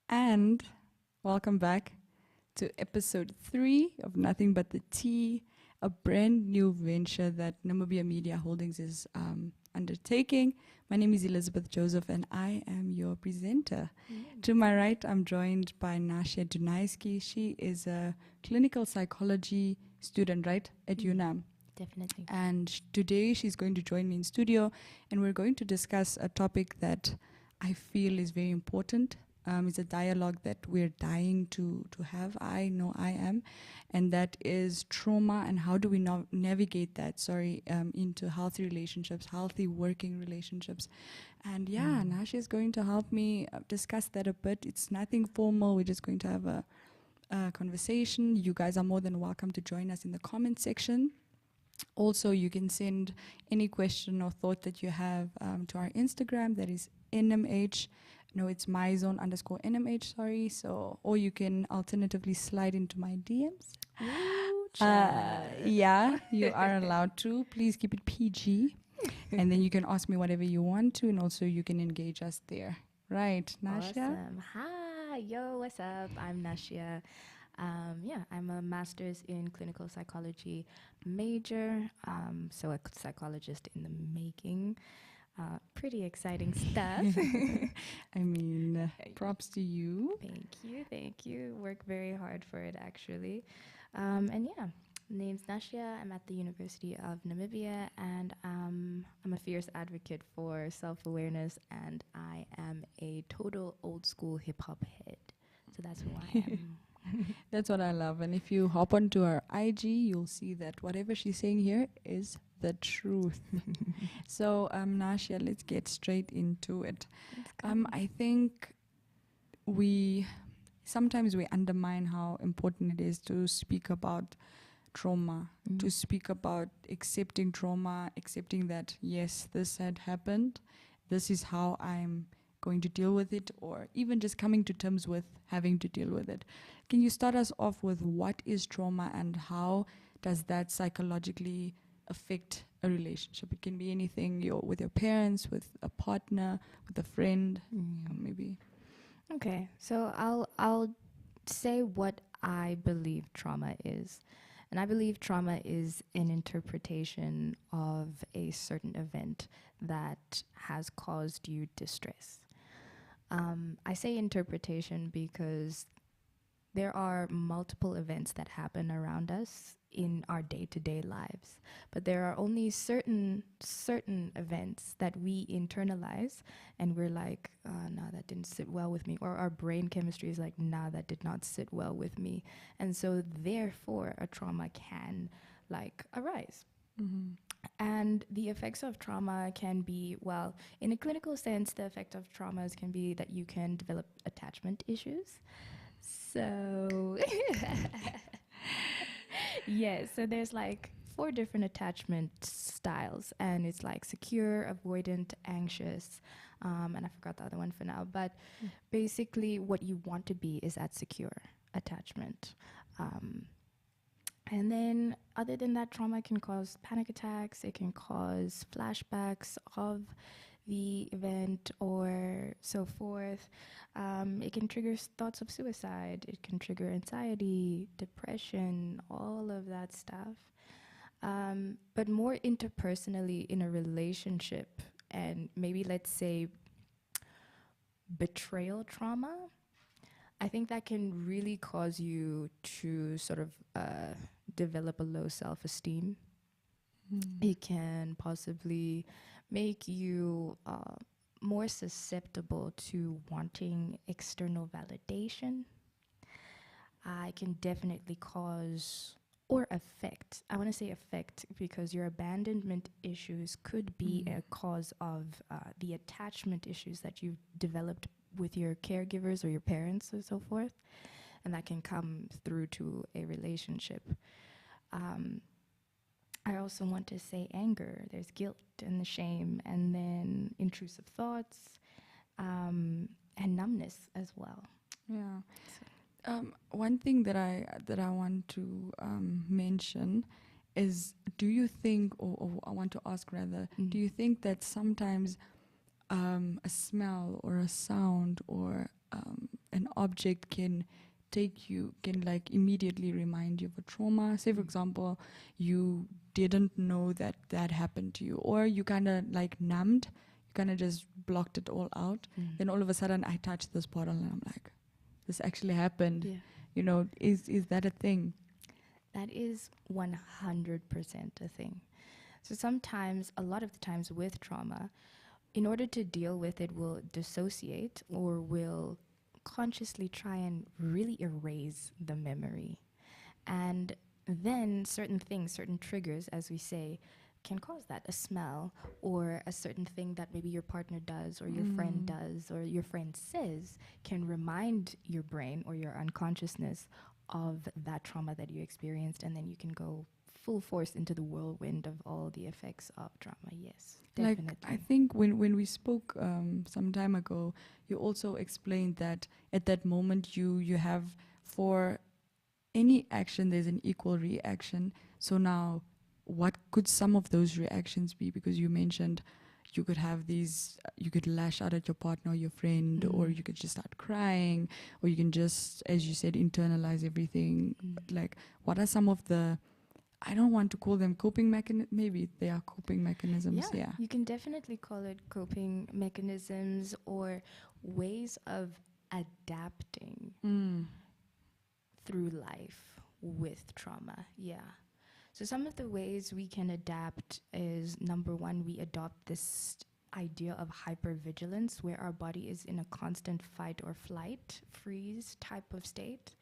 And welcome back to episode 3 of Nothing But the Tea, a brand new venture that Namibia Media Holdings is undertaking. My name is Elizabeth Joseph and I am your presenter. To my right, I'm joined by Nashya Dunaiski. She is a clinical psychology student, right, at UNAM. Definitely. And today she's going to join me in studio and we're going to discuss a topic that I feel is very important. It's a dialogue that we're dying to have. I know I am. And that is trauma and how do we navigate that, into healthy relationships, healthy working relationships. And Nasha is going to help me discuss that a bit. It's nothing formal. We're just going to have a conversation. You guys are more than welcome to join us in the comment section. Also, you can send any question or thought that you have to our Instagram. That is NMH. No, it's myzone_NMH, sorry. So, or you can alternatively slide into my DMs. Yeah, you are allowed to. Please keep it PG. And then you can ask me whatever you want to. And also you can engage us there. Right, Nashya? Awesome. Hi, yo, what's up? I'm Nashya. I'm a master's in clinical psychology major, so a psychologist in the making. Pretty exciting stuff. I mean, props to you. Thank you. Work very hard for it, actually. Name's Nashya. I'm at the University of Namibia, and I'm a fierce advocate for self-awareness, and I am a total old-school hip-hop head. So that's who I am. That's what I love. And if you hop onto our IG, you'll see that whatever she's saying here is the truth. So, Nashya, let's get straight into it. I think sometimes we undermine how important it is to speak about trauma, to speak about accepting trauma, accepting that, yes, this had happened. This is how I'm going to deal with it, or even just coming to terms with having to deal with it. Can you start us off with what is trauma and how does that psychologically affect a relationship? It can be anything, with your parents, with a partner, with a friend, maybe. Okay, so I'll say what I believe trauma is. And I believe trauma is an interpretation of a certain event that has caused you distress. I say interpretation because there are multiple events that happen around us in our day-to-day lives, but there are only certain events that we internalize and we're like, no, that didn't sit well with me, or our brain chemistry is like, nah, that did not sit well with me, and so therefore a trauma can arise. And the effects of trauma can be, well, in a clinical sense, the effect of traumas can be that you can develop attachment issues. So, yes, so there's 4 different attachment styles, and it's secure, avoidant, anxious, and I forgot the other one for now. But basically, what you want to be is at secure attachment. And then, other than that, trauma can cause panic attacks. It can cause flashbacks of the event or so forth. It can trigger thoughts of suicide. It can trigger anxiety, depression, all of that stuff. But more interpersonally in a relationship, and maybe let's say betrayal trauma, I think that can really cause you to sort of develop a low self-esteem. It can possibly make you more susceptible to wanting external validation. It can definitely cause or affect, I want to say affect, because your abandonment issues could be a cause of the attachment issues that you've developed with your caregivers or your parents and so forth, and that can come through to a relationship. I also want to say anger. There's guilt and the shame, and then intrusive thoughts, and numbness as well. Yeah. One thing that I want to mention is, do you think, or I want to ask rather, do you think that sometimes a smell or a sound or a an object can like immediately remind you of a trauma. Say, for example, you didn't know that that happened to you, or you kind of like numbed, you kind of just blocked it all out. Then all of a sudden I touched this bottle and I'm like, this actually happened. Yeah. You know, is that a thing? That is 100% a thing. So sometimes, a lot of the times with trauma, in order to deal with it, we'll dissociate or we'll consciously try and really erase the memory. And then certain things, certain triggers, as we say, can cause that. A smell or a certain thing that maybe your partner does or your friend does or your friend says can remind your brain or your unconsciousness of that trauma that you experienced, and then you can go full force into the whirlwind of all the effects of trauma. Yes, definitely. Like, I think when we spoke some time ago, you also explained that at that moment you have, for any action there's an equal reaction. So now, what could some of those reactions be? Because you mentioned you could have these, you could lash out at your partner or your friend, or you could just start crying, or you can just, as you said, internalize everything. Like, what are some of the, I don't want to call them coping mechanisms, maybe they are coping mechanisms, yeah. You can definitely call it coping mechanisms or ways of adapting through life with trauma, yeah. So some of the ways we can adapt is, number one, we adopt this idea of hypervigilance, where our body is in a constant fight or flight, freeze type of state.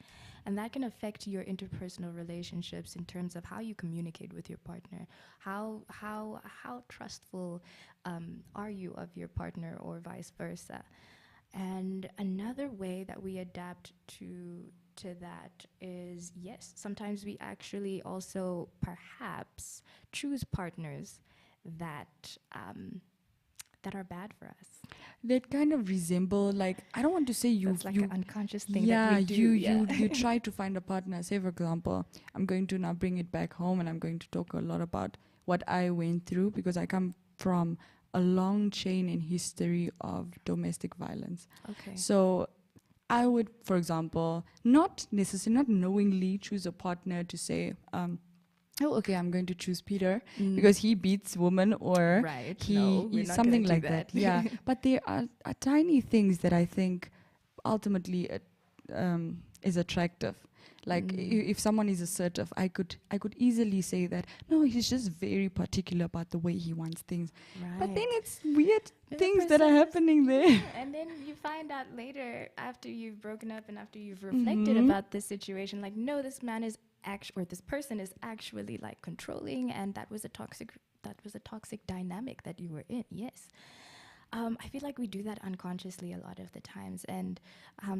And that can affect your interpersonal relationships in terms of how you communicate with your partner. How trustful are you of your partner, or vice versa. And another way that we adapt to that is, yes, sometimes we actually also perhaps choose partners that that are bad for us. That kind of resemble, like, I don't want to say you. That's like an unconscious thing yeah, that we do. you try to find a partner. Say, for example, I'm going to now bring it back home, and I'm going to talk a lot about what I went through, because I come from a long chain in history of domestic violence. Okay. So I would, for example, not necessarily, not knowingly choose a partner to say, oh, okay, I'm going to choose Peter because he beats women, or right. he No, we're is not something gonna do like that. Yeah, but there are tiny things that I think ultimately is attractive. Like, if someone is assertive, I could easily say that, no, he's just very particular about the way he wants things. Right. But then it's weird The things that are person is- happening there. And then you find out later, after you've broken up and after you've reflected about this situation, like, no, this man is or this person is actually like controlling, and that was a toxic dynamic that you were in. Yes. I feel like we do that unconsciously a lot of the times, and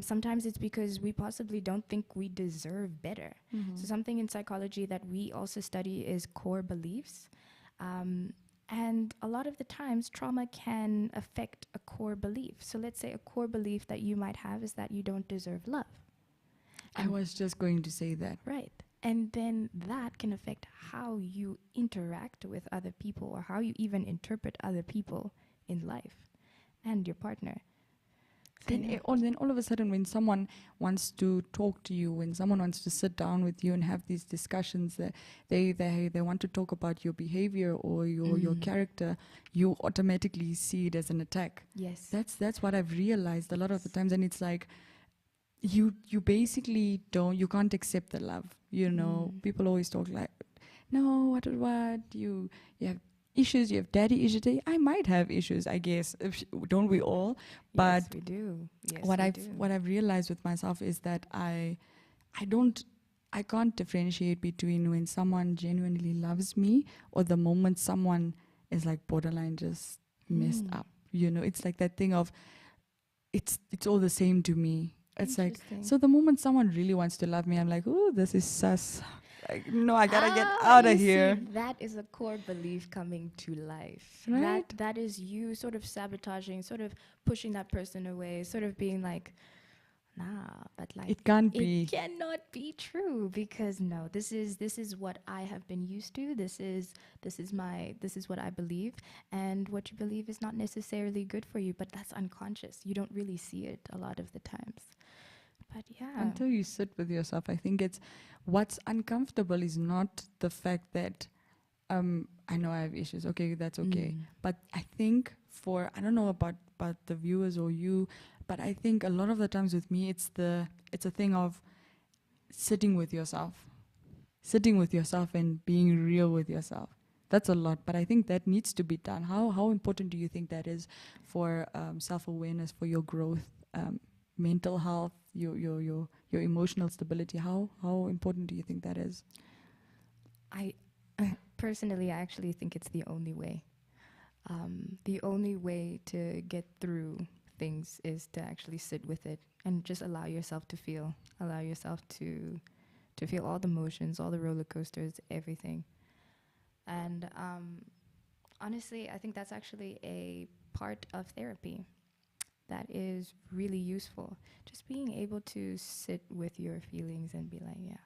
sometimes it's because we possibly don't think we deserve better. So something in psychology that we also study is core beliefs. And a lot of the times, trauma can affect a core belief. So let's say a core belief that you might have is that you don't deserve love. I was just going to say that. Right. And then that can affect how you interact with other people, or how you even interpret other people in life and your partner. Then all of a sudden, when someone wants to talk to you, when someone wants to sit down with you and have these discussions, that they want to talk about your behavior or your character, you automatically see it as an attack. Yes. That's what I've realized a lot of the times, and it's like you basically you can't accept the love. You know, people always talk like, no, what you have issues, you have daddy issues. I might have issues, I guess. Don't we all? But yes, we do. Yes, what I've realized with myself is that I can't differentiate between when someone genuinely loves me or the moment someone is like borderline just messed up. You know, it's like that thing of it's all the same to me. It's like, so the moment someone really wants to love me, I'm like, oh, this is sus. Like, no, I gotta get out of here. That is a core belief coming to life. Right? That is you sort of sabotaging, sort of pushing that person away, sort of being like, nah, but like it can't be. It cannot be true, because no, this is what I have been used to. This is what I believe, and what you believe is not necessarily good for you, but that's unconscious. You don't really see it a lot of the times. But yeah. Until you sit with yourself, I think it's what's uncomfortable is not the fact that I know I have issues. Okay, that's okay. But I think I don't know about the viewers or you, but I think a lot of the times with me, it's a thing of sitting with yourself and being real with yourself. That's a lot, but I think that needs to be done. How important do you think that is for self-awareness, for your growth, mental health, your emotional stability? How important do you think that is? I personally, I actually think it's the only way. The only way to get through things is to actually sit with it and just allow yourself to feel. Allow yourself to feel all the emotions, all the roller coasters, everything. And honestly, I think that's actually a part of therapy that is really useful. Just being able to sit with your feelings and be like, yeah,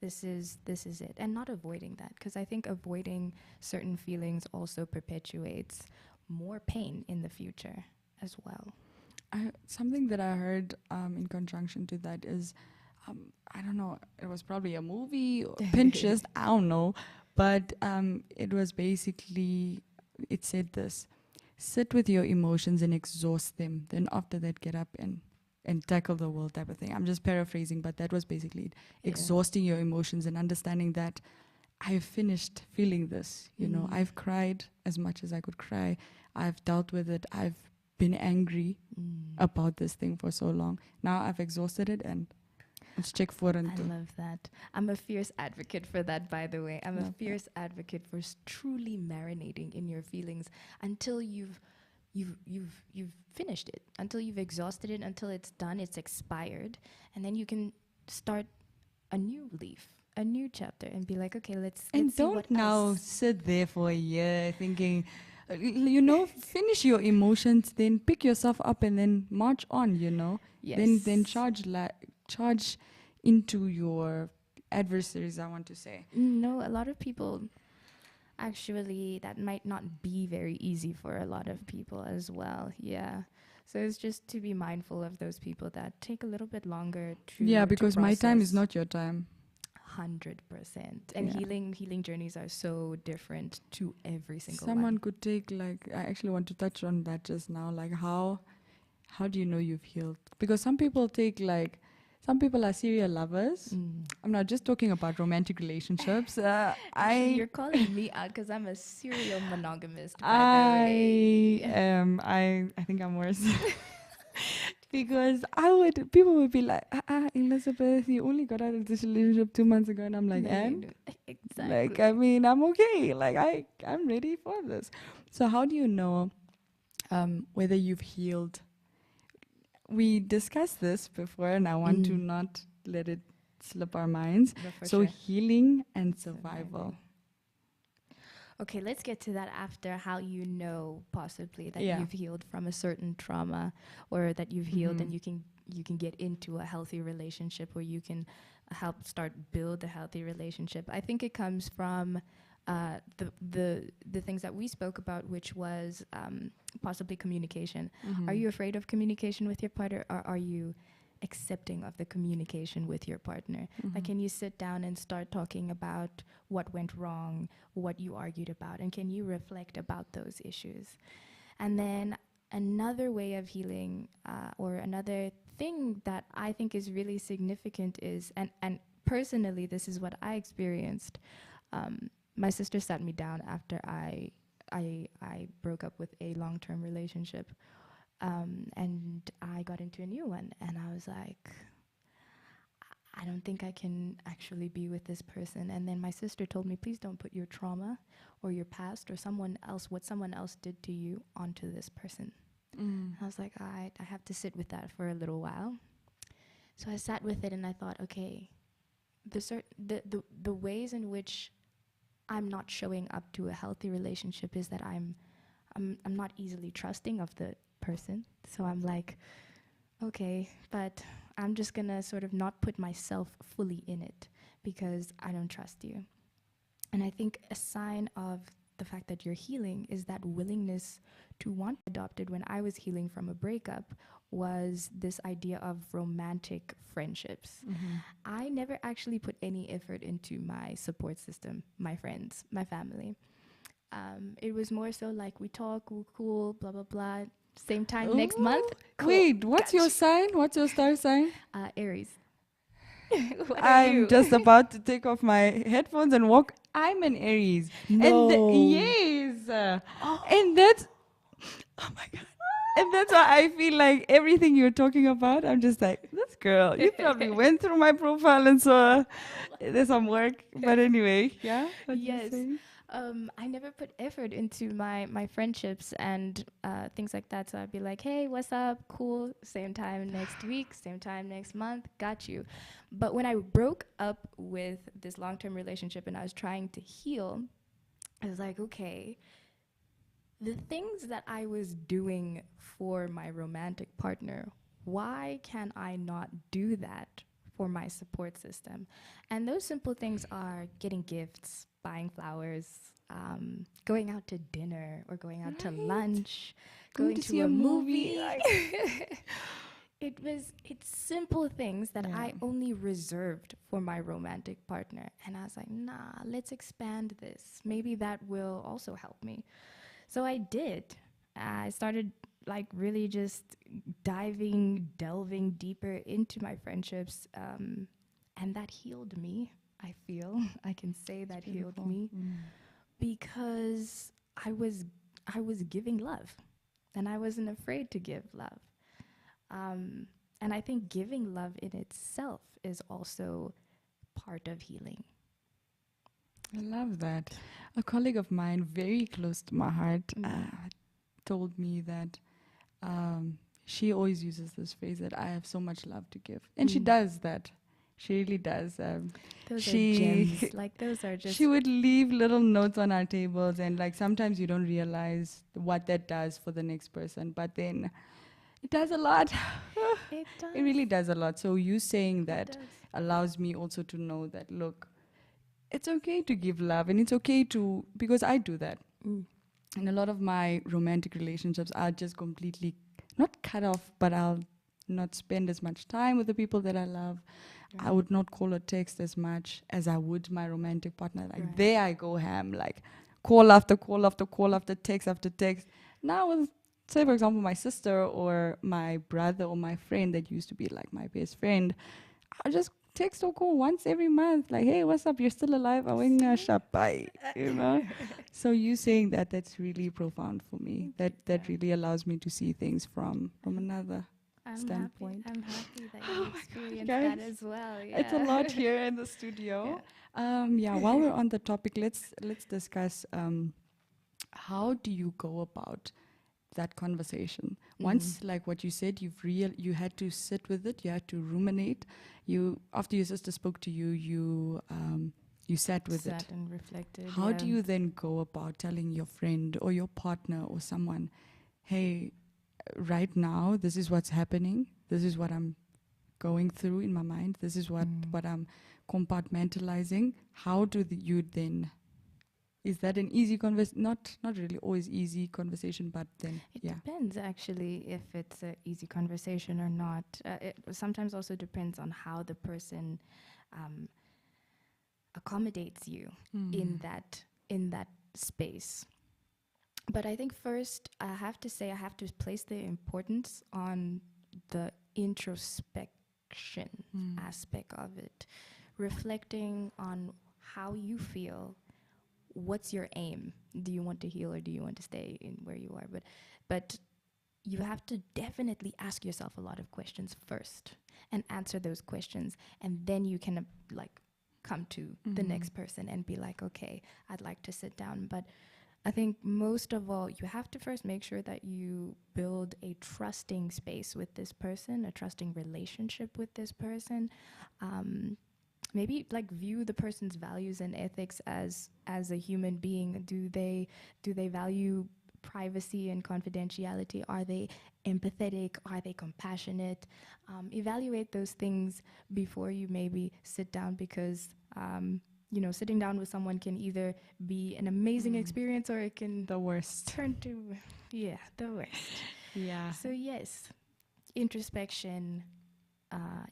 this is it, and not avoiding that, because I think avoiding certain feelings also perpetuates more pain in the future as well. Something that I heard in conjunction to that is, I don't know, it was probably a movie or Pinterest, I don't know, but it was basically, it said this: sit with your emotions and exhaust them. Then after that, get up and tackle the world, type of thing. I'm just paraphrasing, but that was basically it. Exhausting your emotions and understanding that I've finished feeling this. You know, I've cried as much as I could cry. I've dealt with it. I've been angry about this thing for so long. Now I've exhausted it and let's check for it. I love that. I'm a fierce advocate for that, by the way. I'm a fierce advocate for truly marinating in your feelings until you've finished it, until you've exhausted it, until it's done, it's expired, and then you can start a new leaf, a new chapter, and be like, okay, let's see what else. Sit there for a year thinking, finish your emotions, then pick yourself up and then march on. Yes. Then charge into your adversaries, I want to say. No, a lot of people, actually, that might not be very easy for a lot of people as well. Yeah. So it's just to be mindful of those people that take a little bit longer to because my time is not your time. 100%. And healing journeys are so different to every single Someone one. could take, I actually want to touch on that just now, how do you know you've healed? Because some people some people are serial lovers. I'm not just talking about romantic relationships. You're calling me out because I'm a serial monogamist, by the way. I think I'm worse. Because people would be like, Elizabeth, you only got out of this relationship 2 months ago. And I'm like, and? Exactly. I'm okay. I'm ready for this. So how do you know whether you've healed? We discussed this before, and I want to not let it slip our minds. So healing and survival. Okay, let's get to that after, how you know possibly that you've healed from a certain trauma, or that you've healed and you can get into a healthy relationship, or you can help start build a healthy relationship. I think it comes from the things that we spoke about, which was possibly communication. Are you afraid of communication with your partner, or are you accepting of the communication with your partner? Can you sit down and start talking about what went wrong, what you argued about, and can you reflect about those issues? And then another way of healing, or another thing that I think is really significant is, and personally this is what I experienced. My sister sat me down after I broke up with a long-term relationship. And I got into a new one, and I was like, I don't think I can actually be with this person. And then my sister told me, please don't put your trauma or your past or what someone else did to you onto this person. I was like, all right, I have to sit with that for a little while. So I sat with it and I thought, okay, the ways in which I'm not showing up to a healthy relationship is that I'm not easily trusting of the person. So I'm like, okay, but I'm just gonna sort of not put myself fully in it because I don't trust you. And I think a sign of the fact that you're healing is that willingness to want adopted. When I was healing from a breakup, was this idea of romantic friendships. I never actually put any effort into my support system, my friends, my family. It was more so like we talk, we're cool, blah blah blah. Same time next month. Cool. Wait, what's Got your you. sign? What's your star sign? Aries. What are I'm you? just about to take off my headphones and walk. I'm an Aries. No. Yes. And that's, oh my God. And that's why I feel like everything you're talking about, I'm just like, this girl, you probably went through my profile and saw there's some work. But anyway, yeah? What you Yes. saying? I never put effort into my friendships and things like that. So I'd be like, hey, what's up? Cool. Same time next week, same time next month. Got you. But when I broke up with this long-term relationship and I was trying to heal, I was like, okay, the things that I was doing for my romantic partner, why can I not do that for my support system? And those simple things are getting gifts, buying flowers, going out to dinner or going out to lunch, going to see a a movie. movie. It's simple things that Yeah. I only reserved for my romantic partner. And I was like, nah, let's expand this. Maybe that will also help me. So I did. I started like really just delving deeper into my friendships. And that healed me, I feel. I can say that healed me because I was giving love and I wasn't afraid to give love. And I think giving love in itself is also part of healing. I love that. A colleague of mine, very close to my heart, told me that she always uses this phrase that I have so much love to give. And she does that. She really does. Those she- are gems. Like those are just She would leave little notes on our tables, and like sometimes you don't realize what that does for the next person, but then it does a lot. it does. It really does a lot. So you saying that does. allows me also to know that, look, it's okay to give love, and it's okay to, because I do that. In a lot of my romantic relationships, I'll just completely not cut off, but I'll not spend as much time with the people that I love. I would not call or text as much as I would my romantic partner. Like Right. there I go ham, like call after call after call after text after text. Now with, say for example, my sister or my brother or my friend that used to be like my best friend, I just text or call once every month. Like, hey, what's up? You're still alive? Bye. You know? So you saying that, that's really profound for me. That really allows me to see things from another standpoint. I'm happy that Oh you my God, experienced guys. that as well. It's a lot here in the studio. While we're on the topic, let's discuss how do you go about that conversation? Once, like what you said, you had to sit with it, you had to ruminate. You, after your sister spoke to you, you sat with it. Sat and reflected. How do you then go about telling your friend or your partner or someone, hey, right now, this is what's happening. This is what I'm going through in my mind. This is what I'm compartmentalizing. How do you then? Is that an easy conversation? Not really always easy conversation, but then It depends actually if it's an easy conversation or not. It sometimes also depends on how the person accommodates you in that space. But I think first I have to place the importance on the introspection aspect of it, reflecting on how you feel. What's your aim? Do you want to heal or do you want to stay in where you are? But you have to definitely ask yourself a lot of questions first and answer those questions, and then you can come to the next person and be like, okay, I'd like to sit down. But I think most of all, you have to first make sure that you build a trusting space with this person, a trusting relationship with this person. Maybe view the person's values and ethics as a human being. Do they value privacy and confidentiality? Are they empathetic? Are they compassionate? Evaluate those things before you maybe sit down, because sitting down with someone can either be an amazing experience or it can The worst. turn to, the worst. Yeah. So yes, introspection,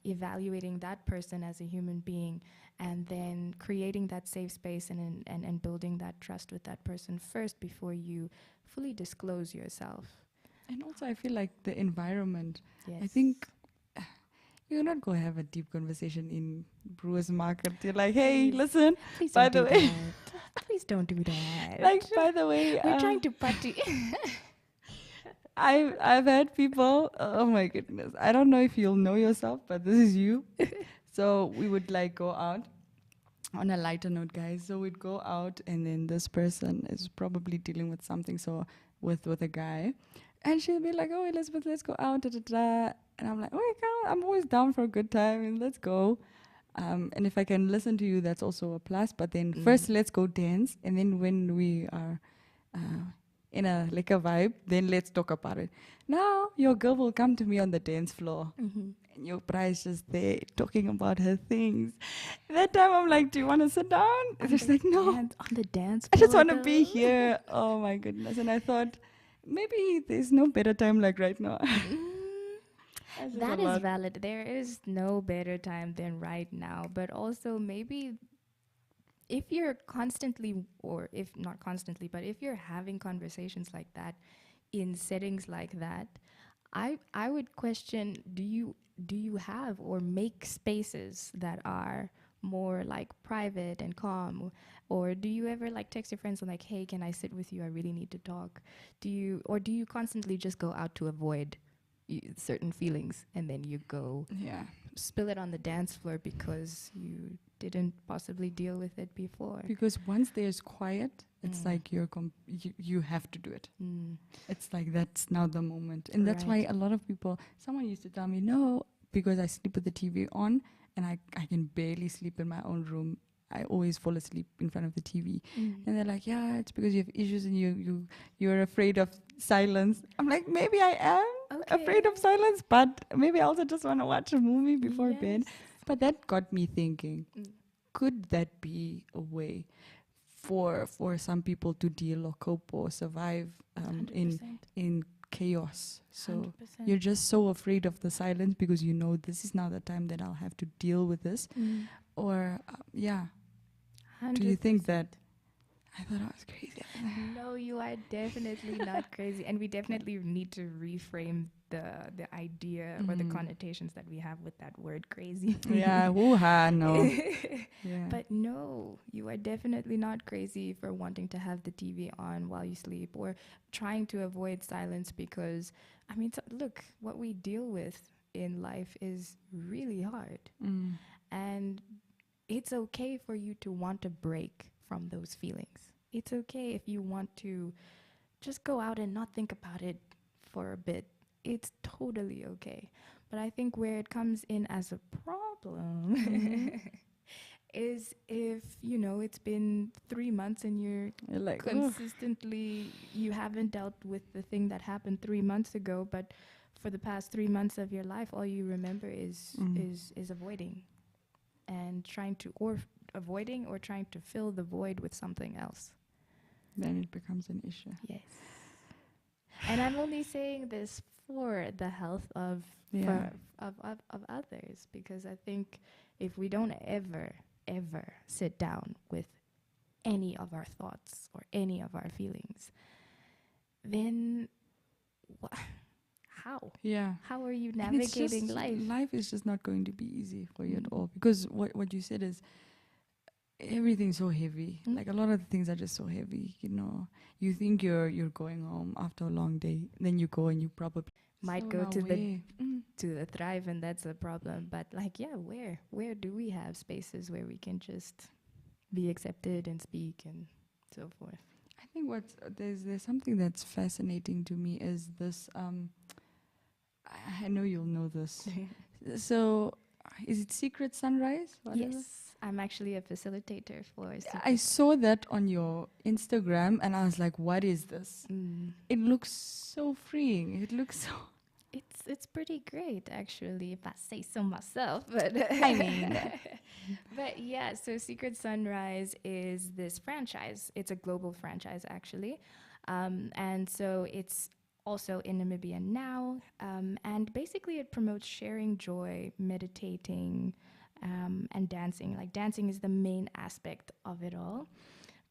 evaluating that person as a human being, and then creating that safe space and building that trust with that person first before you fully disclose yourself. And also, I feel like the environment. Yes. I think you're not going to have a deep conversation in Brewers Market. You're like, hey, Please. listen, Please by don't the do way. that. Please don't do that. Like, by the way, we're trying to party. I've had people. Oh my goodness! I don't know if you'll know yourself, but this is you. So we would like go out on a lighter note, guys. So we'd go out, and then this person is probably dealing with something. So with a guy, and she'll be like, "Oh, Elizabeth, let's go out." Da, da, da. And I'm like, "Oh, I'm always down for a good time, and let's go." And if I can listen to you, that's also a plus. But then first, let's go dance, and then when we are in a vibe, then let's talk about it. Now your girl will come to me on the dance floor, and your prize just there talking about her things. That time I'm like, "Do you want to sit down?" And she's like, "No, on the dance I just floor, want to be here." Oh my goodness! And I thought maybe there's no better time like right now. That's just That a is lot. valid. There is no better time than right now. But also maybe if you're constantly, or if not constantly, but if you're having conversations like that in settings like that, I would question, do you have or make spaces that are more like private and calm, or do you ever like text your friends and like, hey, can I sit with you, I really need to talk? Do you constantly just go out to avoid certain feelings, and then you go Yeah. spill it on the dance floor because you didn't possibly deal with it before? Because once there's quiet, it's like you have to do it. It's like that's now the moment. And that's why Right. a lot of people, someone used to tell me, no, because I sleep with the TV on and I can barely sleep in my own room. I always fall asleep in front of the TV. And they're like, yeah, it's because you have issues and you're afraid of silence. I'm like, maybe I am afraid of silence, but maybe I also just want to watch a movie before bed. But that got me thinking, could that be a way for some people to deal or cope or survive in chaos? So 100%. you're just so afraid of the silence because you know this is now the time that I'll have to deal with this. Or, do you think 100%. that? I thought I was crazy. No, you are definitely not crazy, and we definitely need to reframe the idea or the connotations that we have with that word crazy. Yeah, woo-ha, no. Yeah. But no, you are definitely not crazy for wanting to have the TV on while you sleep or trying to avoid silence because, I mean, look, what we deal with in life is really hard. And it's okay for you to want to break from those feelings. It's okay if you want to just go out and not think about it for a bit. It's totally okay. But I think where it comes in as a problem is if, it's been 3 months and you're like, consistently, you haven't dealt with the thing that happened 3 months ago, but for the past 3 months of your life, all you remember is avoiding and trying to, or avoiding or trying to fill the void with something else. then it becomes an issue. Yes. And I'm only saying this for the health of others, because I think if we don't ever sit down with any of our thoughts or any of our feelings, then how? Yeah. How are you And it's navigating just, life? life is just not going to be easy for you at all. Because what you said is everything's so heavy. Like a lot of the things are just so heavy. You think you're going home after a long day, then you go and you probably Might so go now to where? the thrive, and that's a problem. But where do we have spaces where we can just be accepted and speak and so forth? I think there's something that's fascinating to me is this. I know you'll know this. So, is it Secret Sunrise? Whatever? Yes, I'm actually a facilitator for. I saw that on your Instagram and I was like, what is this? It looks so freeing. It looks so... it's pretty great actually, if I say so myself. But I mean, but yeah, so Secret Sunrise is this franchise. It's a global franchise actually, and so it's also in Namibia now. And basically, it promotes sharing joy, meditating, and dancing. Like dancing is the main aspect of it all.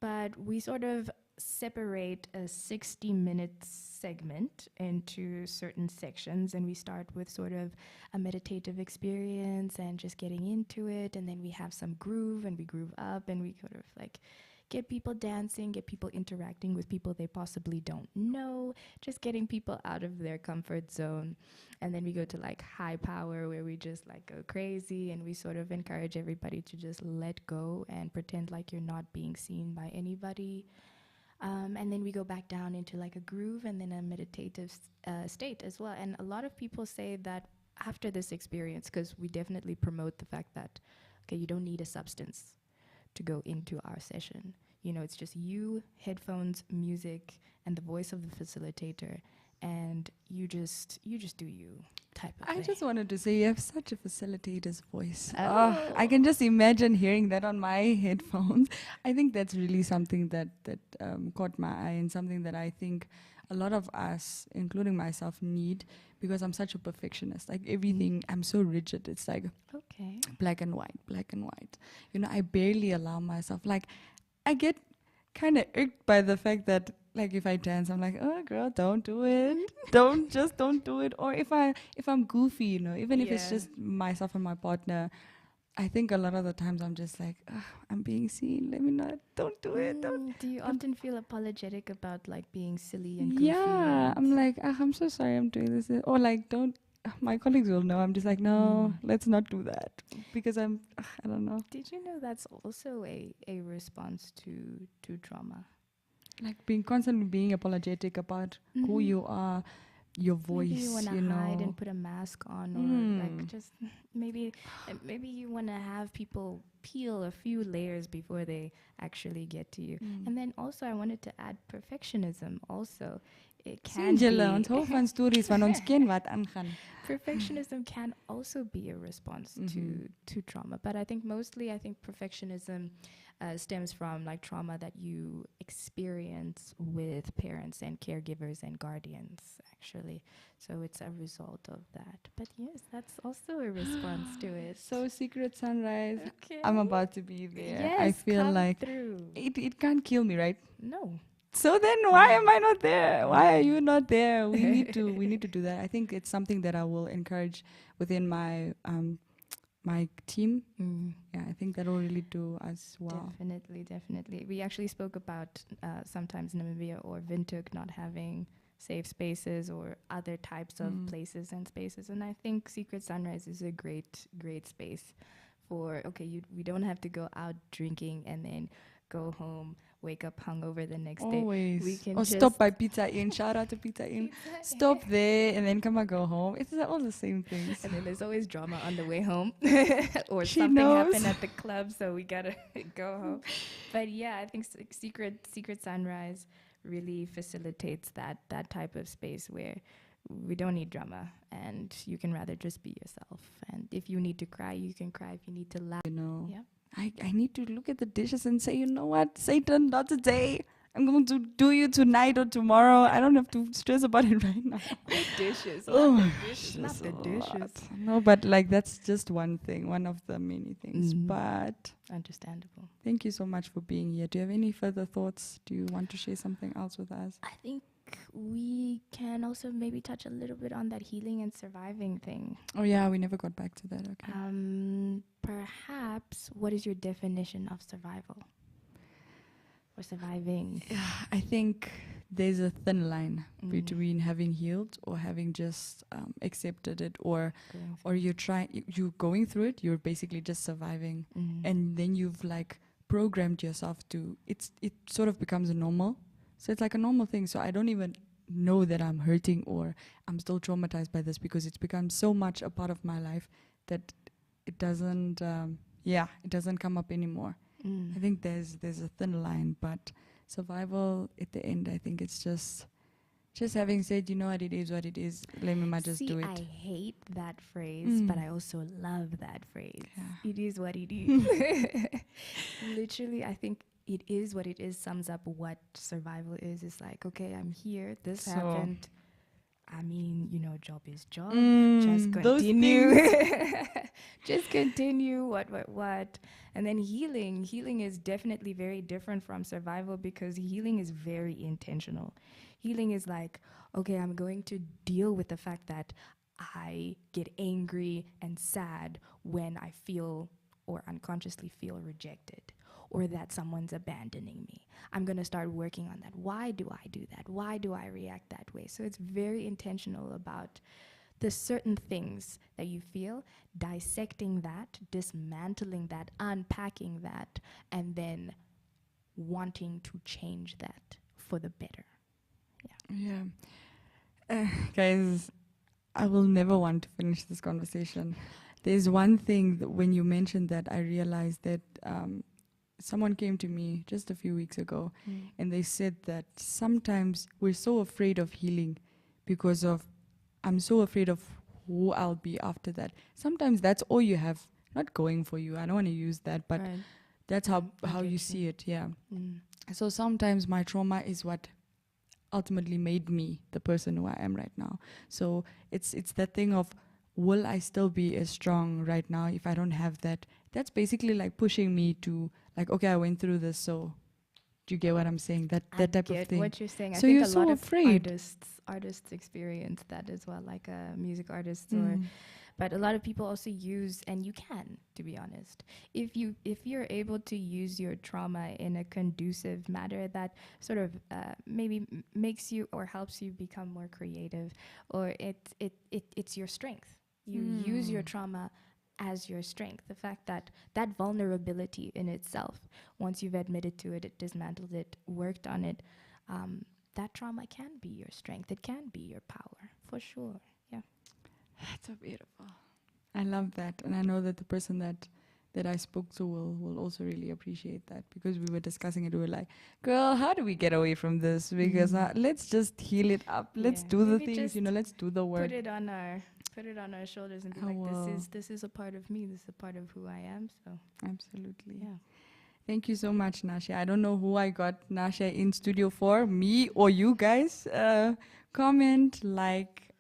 But we sort of separate a 60-minute segment into certain sections, and we start with sort of a meditative experience and just getting into it, and then we have some groove and we groove up and we sort of like get people dancing, get people interacting with people they possibly don't know, just getting people out of their comfort zone. And then we go to like high power, where we just like go crazy and we sort of encourage everybody to just let go and pretend like you're not being seen by anybody. And then we go back down into like a groove and then a meditative state as well. And a lot of people say that after this experience, because we definitely promote the fact that, okay, you don't need a substance to go into our session. You know, it's just you, headphones, music, and the voice of the facilitator, and you just do you type of thing. I just wanted to say you have such a facilitator's voice. Oh. I can just imagine hearing that on my headphones. I think that's really something that caught my eye, and something that I think a lot of us, including myself, need, because I'm such a perfectionist. Like everything, I'm so rigid. It's like Okay. black and white, black and white. You know, I barely allow myself. Like, I get kind of irked by the fact that, like, if I dance, I'm like, oh girl, don't do it. don't do it. Or if I'm goofy, you know, even if it's just myself and my partner, I think a lot of the times I'm just like, I'm being seen. Let me not. Don't do it. Don't. Do you often feel apologetic about like being silly and goofy? Yeah, I'm like, I'm so sorry I'm doing this. Or like, don't. My colleagues will know. I'm just like, no, let's not do that, because I don't know. Did you know that's also a response to trauma? Like constantly being apologetic about who you are, your voice. Maybe you want to hide and put a mask on, or like just maybe you want to have people peel a few layers before they actually get to you. And then also I wanted to add perfectionism also. It can be Ons hou van stories van ons ken wat aangaan. perfectionism can also be a response to trauma, but I think perfectionism stems from like trauma that you experience with parents and caregivers and guardians, actually. So it's a result of that. But yes, that's also a response to it. So Secret Sunrise, Okay. I'm about to be there. Yes, I feel come like through. it can't kill me, right? No. So then why am I not there? Why are you not there? We need to do that. I think it's something that I will encourage within my my team. Yeah, I think that will really do us well. Definitely. We actually spoke about sometimes Namibia or Windhoek not having safe spaces or other types of places and spaces. And I think Secret Sunrise is a great space for, okay, we don't have to go out drinking and then go home, wake up hungover the next day. We can stop by Pizza Inn. Shout out to Pizza Inn. Stop there and then come and go home. It's all the same things. And then there's always drama on the way home, or She something knows. happened at the club, so we gotta go home. But yeah, I think Secret Sunrise really facilitates that type of space where we don't need drama, and you can rather just be yourself. And if you need to cry, you can cry. If you need to laugh, You know. yeah. I need to look at the dishes and say, you know what, Satan, not today. I'm going to do you tonight or tomorrow. I don't have to stress about it right now. The dishes, not the dishes. No, but like that's just one thing, one of the many things. But Understandable. thank you so much for being here. Do you have any further thoughts? Do you want to share something else with us? I think we can also maybe touch a little bit on that healing and surviving thing. Oh yeah, we never got back to that. Okay. Perhaps, what is your definition of survival or surviving? I think there's a thin line between having healed or having just accepted it, or you're going through it. You're basically just surviving, and then you've like programmed yourself to. It sort of becomes normal. So it's like a normal thing. So I don't even know that I'm hurting or I'm still traumatized by this, because it's become so much a part of my life that it doesn't come up anymore. I think there's a thin line, but survival at the end, I think it's just just having said, you know what, it is what it is. Let me just do it. I hate that phrase, but I also love that phrase. Yeah. It is what it is. Literally, I think it is what it is sums up what survival is. It's like, okay, I'm here. This happened. I mean, you know, job is job. Just continue. Just continue. What? And then healing. Healing is definitely very different from survival because healing is very intentional. Healing is like, okay, I'm going to deal with the fact that I get angry and sad when I feel or unconsciously feel rejected, or that someone's abandoning me. I'm going to start working on that. Why do I do that? Why do I react that way? So it's very intentional about the certain things that you feel, dissecting that, dismantling that, unpacking that, and then wanting to change that for the better. Yeah. Guys, I will never want to finish this conversation. There's one thing that when you mentioned that, I realized that someone came to me just a few weeks ago and they said that sometimes we're so afraid of healing because of, I'm so afraid of who I'll be after that. Sometimes that's all you have, not going for you. I don't want to use that, but that's how you see it. Yeah. So sometimes my trauma is what ultimately made me the person who I am right now. So it's that thing of, will I still be as strong right now if I don't have that? That's basically like pushing me to like, okay, I went through this, so do you get what I'm saying? That type of thing. I get what you're saying. So I think you're a so lot afraid. of artists experience that as well, like music artists but a lot of people also use, and you can, to be honest, if you're able to use your trauma in a conducive manner that sort of maybe makes you or helps you become more creative, or it's your strength. You use your trauma as your strength. The fact that vulnerability in itself, once you've admitted to it, dismantled it, worked on it, that trauma can be your strength. It can be your power, for sure. Yeah. That's so beautiful. I love that. And I know that the person that I spoke to will also really appreciate that, because we were discussing it. We were like, girl, how do we get away from this? Because let's just heal it up. Let's do the things, let's do the work. Put it on our shoulders and be this is a part of me. This is a part of who I am. So absolutely. Yeah. Thank you so much, Nashya. I don't know who I got Nashya in studio for, me or you guys. Comment, like,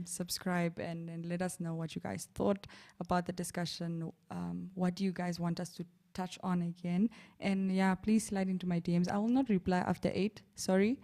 subscribe, and let us know what you guys thought about the discussion. What do you guys want us to touch on again? And yeah, please slide into my DMs. I will not reply after 8, sorry.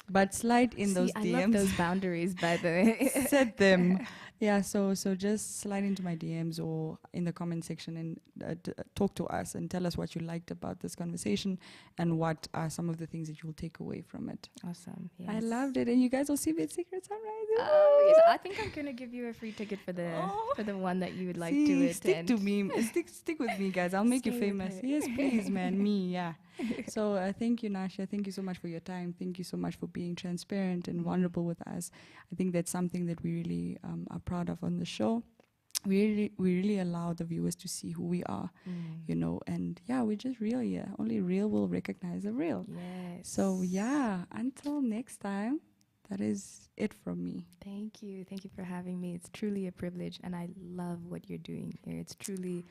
But slide in those DMs. I love those boundaries, by the way. Set them. Yeah, so just slide into my DMs or in the comment section and talk to us and tell us what you liked about this conversation and what are some of the things that you'll take away from it. Awesome. Yes. I loved it. And you guys will see me at Secret Sunrise. Oh, yes. I think I'm going to give you a free ticket for the one that you would like to attend. Stick to me. Stick with me, guys. I'll make you famous. Yes, please, man. Me, yeah. So thank you, Nashya. Thank you so much for your time. Thank you so much for being transparent and vulnerable with us. I think that's something that we really are proud of on the show. We really allow the viewers to see who we are, and yeah, we're just real here. Only real will recognize the real. Yes. So yeah, until next time, that is it from me. Thank you. Thank you for having me. It's truly a privilege, and I love what you're doing here. It's truly,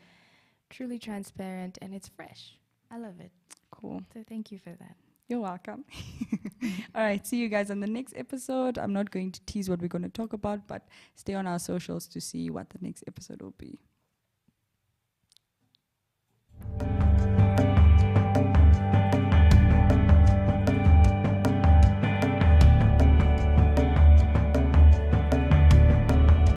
truly transparent, and it's fresh. I love it. Cool. So thank you for that. You're welcome. All right, see you guys on the next episode. I'm not going to tease what we're going to talk about, but stay on our socials to see what the next episode will be.